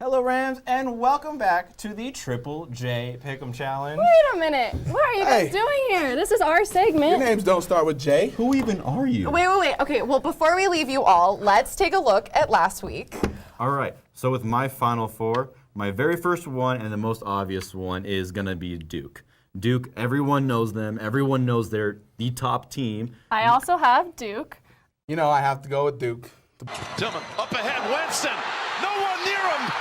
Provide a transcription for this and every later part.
Hello, Rams, and welcome back to the Triple J Pick'em Challenge. Wait a minute. What are you guys doing here? This is our segment. Your names don't start with J. Who even are you? Wait. Okay, well, before we leave you all, let's take a look at last week. All right, so with my final four, my very first one and the most obvious one is going to be Duke. Duke, everyone knows them. Everyone knows they're the top team. I also have Duke. You know I have to go with Duke. Tillman up ahead, Winston. No one near him,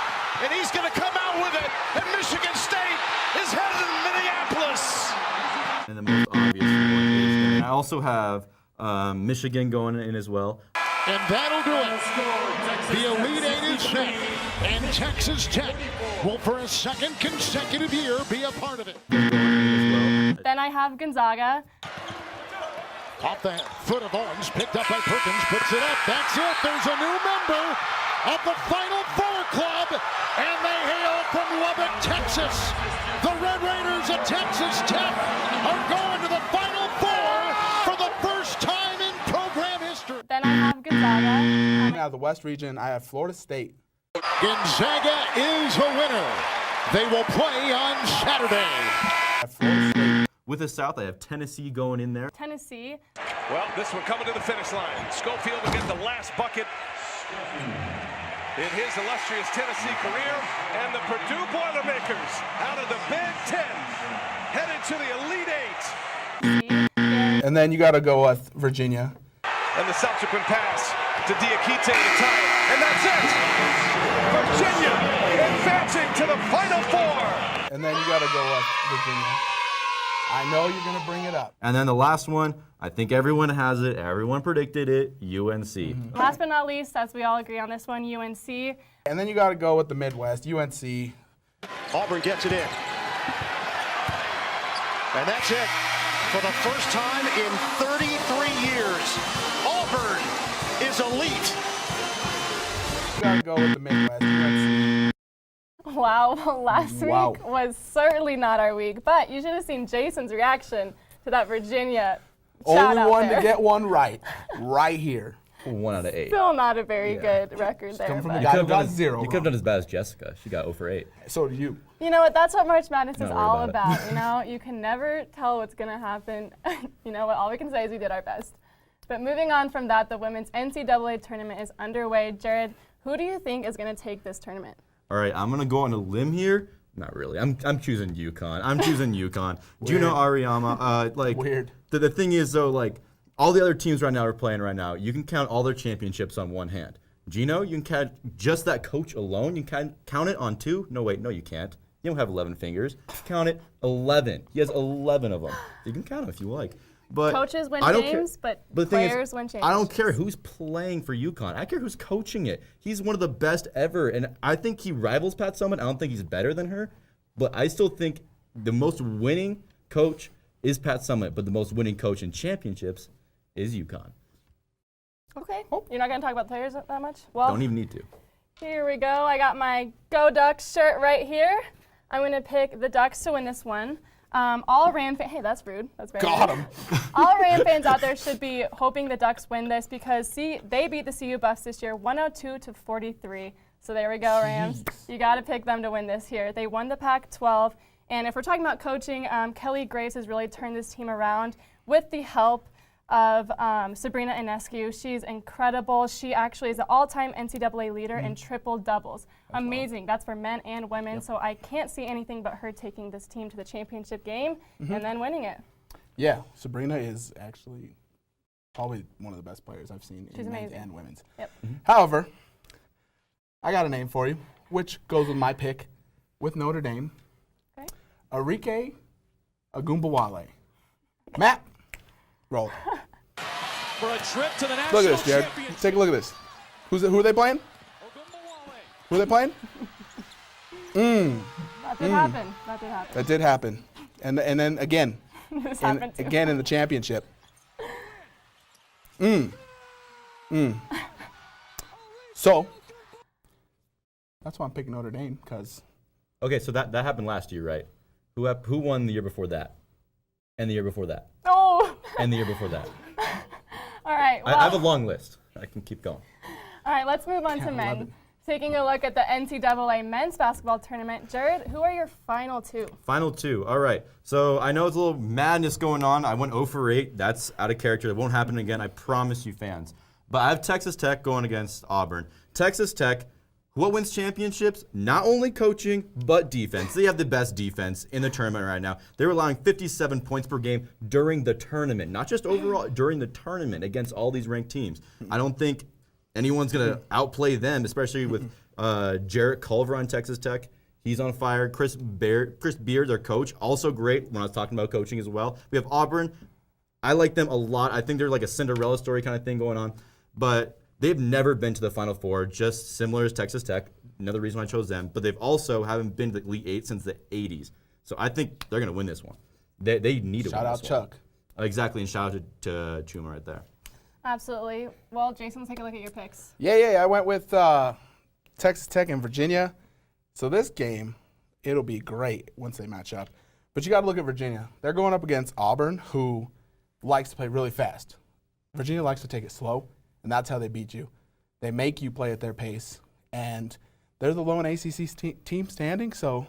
and he's going to come out with it. And Michigan State is headed to Minneapolis. And the most obvious one is, and I also have Michigan going in as well. And that'll do it. The Elite Eight is set, and Texas Tech will, for a second consecutive year, be a part of it. Then I have Gonzaga. Off the foot of Owens, picked up by Perkins, puts it up. That's it. There's a new member of the Final Four Club, and they hail from Lubbock, Texas. The Red Raiders of Texas Tech are going to the Final Four for the first time in program history. Then I have Gonzaga. Now the West region, I have Florida State. Gonzaga is a winner. They will play on Saturday. I have Florida State. With the South, I have Tennessee going in there. Tennessee. Well, this one coming to the finish line. Schofield will get the last bucket in his illustrious Tennessee career. And the Purdue Boilermakers out of the Big Ten headed to the Elite Eight. And then you got to go with Virginia. And the subsequent pass to Diakite to tie it. And that's it. Virginia advancing to the Final Four. And then you got to go with Virginia. I know you're going to bring it up. And then the last one, I think everyone has it. Everyone predicted it, UNC. Last but not least, as we all agree on this one, UNC. And then you got to go with the Midwest, UNC. Auburn gets it in. And that's it. For the first time in 33 years, Auburn is elite. You got to go with the Midwest, UNC. Wow, last week was certainly not our week, but you should have seen Jason's reaction to that Virginia shout Only out one there. to get one right here. 1 out of 8. Still not a very good record there. Coming from but- the guy who got zero. You could have done as bad as Jessica. She got 0 for 8. So do you. You know what? That's what March Madness is Not worried all about it. about. You know, you can never tell what's going to happen. You know what? All we can say is we did our best. But moving on from that, the women's NCAA tournament is underway. Jared, who do you think is going to take this tournament? All right, I'm going to go on a limb here. Not really. I'm choosing UConn. I'm choosing UConn. Juno Ariama. Weird. The thing is, though, like, all the other teams right now are playing right now. You can count all their championships on one hand. Gino, you can count just that coach alone. You can count it on 2. No, wait, no, you can't. You don't have 11 fingers. Count it 11. He has 11 of them. You can count them if you like. But Coaches win I don't games, care. but the thing players is, win I championships. don't care who's playing for UConn. I care who's coaching it. He's one of the best ever, and I think he rivals Pat Summitt. I don't think he's better than her, but I still think the most winning coach is Pat Summitt, but the most winning coach in championships is UConn. Okay. You're not going to talk about players that much? Well, Don't even need to. here we go. I got my Go Ducks shirt right here. I'm going to pick the Ducks to win this one. All Ram fans, hey, that's rude. That's very Got rude. him. All Ram fans out there should be hoping the Ducks win this because they beat the CU Buffs this year 102-43. So there we go, Rams. You got to pick them to win this here. They won the Pac-12. And if we're talking about coaching, Kelly Grace has really turned this team around with the help of Sabrina Ionescu. She's incredible. She actually is the all-time NCAA leader in triple doubles. Amazing. That's for men and women. So I can't see anything but her taking this team to the championship game and then winning it. Yeah, Sabrina is actually probably one of the best players I've seen She's in men's amazing. and women's. Yep. However, I got a name for you, which goes with my pick with Notre Dame. Okay. Arike Agumbawale. Matt, roll. For a trip to the national Look at this, Jared. championship. Take a look at this. Who are they playing? Who are they playing? That did happen. That did happen. That did happen. And then again, This happened too. again in the championship. So, that's why I'm picking Notre Dame, because Okay, so that happened last year, right? Who won the year before that? And the year before that? Oh! And the year before that? All right. Well, I have a long list. I can keep going. all right, let's move on to men. 11. Taking a look at the NCAA men's basketball tournament, Jared, who are your final two? Final two. All right. So I know there's a little madness going on. I went 0 for 8. That's out of character. It won't happen again. I promise you, fans. But I have Texas Tech going against Auburn. Texas Tech, what wins championships? Not only coaching, but defense. They have the best defense in the tournament right now. They're allowing 57 points per game during the tournament, not just overall, during the tournament against all these ranked teams. I don't think anyone's going to outplay them, especially with Jarrett Culver on Texas Tech. He's on fire. Chris Beard, their coach, also great when I was talking about coaching as well. We have Auburn. I like them a lot. I think they're like a Cinderella story kind of thing going on. But they've never been to the Final Four, just similar as Texas Tech. Another reason I chose them. But they've also haven't been to the Elite Eight since the 80s. So I think they're going to win this one. They need to win Shout out this one. Chuck. Exactly, and shout out to Chuma right there. Absolutely. Well, Jason, let's take a look at your picks. Yeah. I went with Texas Tech and Virginia. So this game, it'll be great once they match up. But you got to look at Virginia. They're going up against Auburn, who likes to play really fast. Virginia likes to take it slow, and that's how they beat you. They make you play at their pace, and they're the lone ACC team standing, so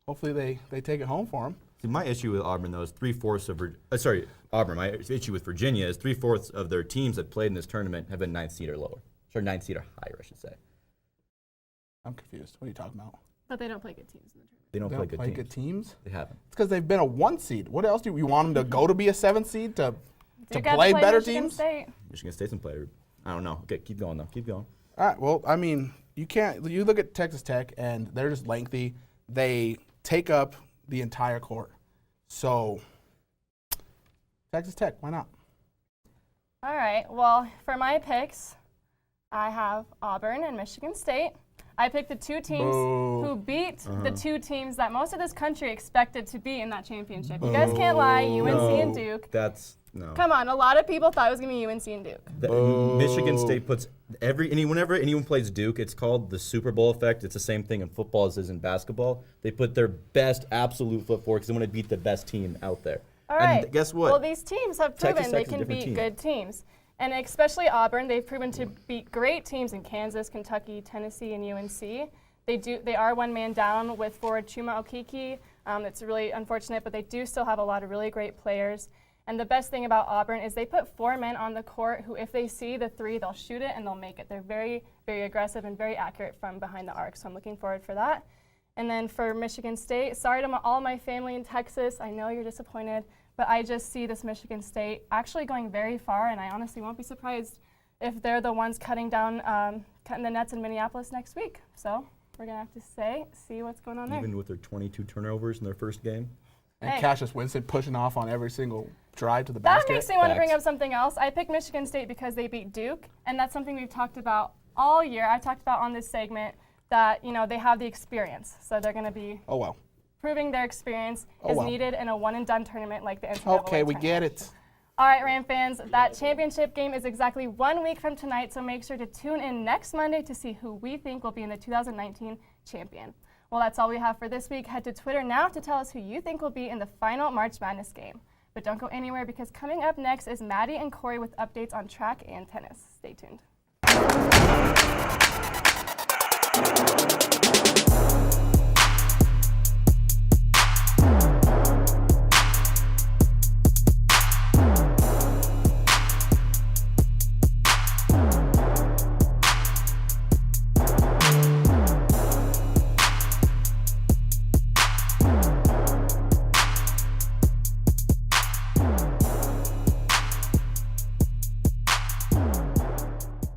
hopefully they take it home for them. See, my issue with Auburn, though, is 3/4 of Auburn. My issue with Virginia is 3/4 of their teams that played in this tournament have been 9th seed or lower. Or 9th seed or higher, I should say. I'm confused. What are you talking about? But they don't play good teams in the tournament. They don't They play don't play good teams? They haven't. It's because they've been a 1 seed. What else do you want them to go to be a 7 seed to Duke had play better Michigan teams? State. Michigan State's in play. I don't know. Okay, keep going, though. Keep going. All right. Well, I mean, you look at Texas Tech, and they're just lengthy. They take up the entire court. So, Texas Tech, why not? All right. Well, for my picks, I have Auburn and Michigan State. I picked the two teams who beat the two teams that most of this country expected to be in that championship. You guys can't lie, UNC and Duke. No. Come on, a lot of people thought it was going to be UNC and Duke. Michigan State puts whenever anyone plays Duke, it's called the Super Bowl effect. It's the same thing in football as it is in basketball. They put their best absolute foot forward because they want to beat the best team out there. All right. And guess what? Well, these teams have proven Texas they Tech's a can different beat team. good teams. And especially Auburn, they've proven to beat great teams in Kansas, Kentucky, Tennessee, and UNC. They are one man down with forward Chuma Okeke. It's really unfortunate, but they do still have a lot of really great players. And the best thing about Auburn is they put 4 men on the court who, if they see the 3, they'll shoot it and they'll make it. They're very, very aggressive and very accurate from behind the arc, so I'm looking forward for that. And then for Michigan State, sorry to all my family in Texas. I know you're disappointed, but I just see this Michigan State actually going very far, and I honestly won't be surprised if they're the ones cutting the nets in Minneapolis next week. So we're going to have to see what's going on there. Even with their 22 turnovers in their first game. And Hey. Cassius Winston pushing off on every single drive to the basket. That makes me want to bring Facts. up something else. I picked Michigan State because they beat Duke, and that's something we've talked about all year. I talked about on this segment that, they have the experience, so they're going to be Oh, well. proving their experience Oh, is well. needed in a one-and-done tournament like the NCAA Okay, we tournament. get it. All right, Ram fans, that championship game is exactly 1 week from tonight, so make sure to tune in next Monday to see who we think will be in the 2019 champion. Well, that's all we have for this week. Head to Twitter now to tell us who you think will be in the final March Madness game. But don't go anywhere because coming up next is Maddie and Cory with updates on track and tennis. Stay tuned.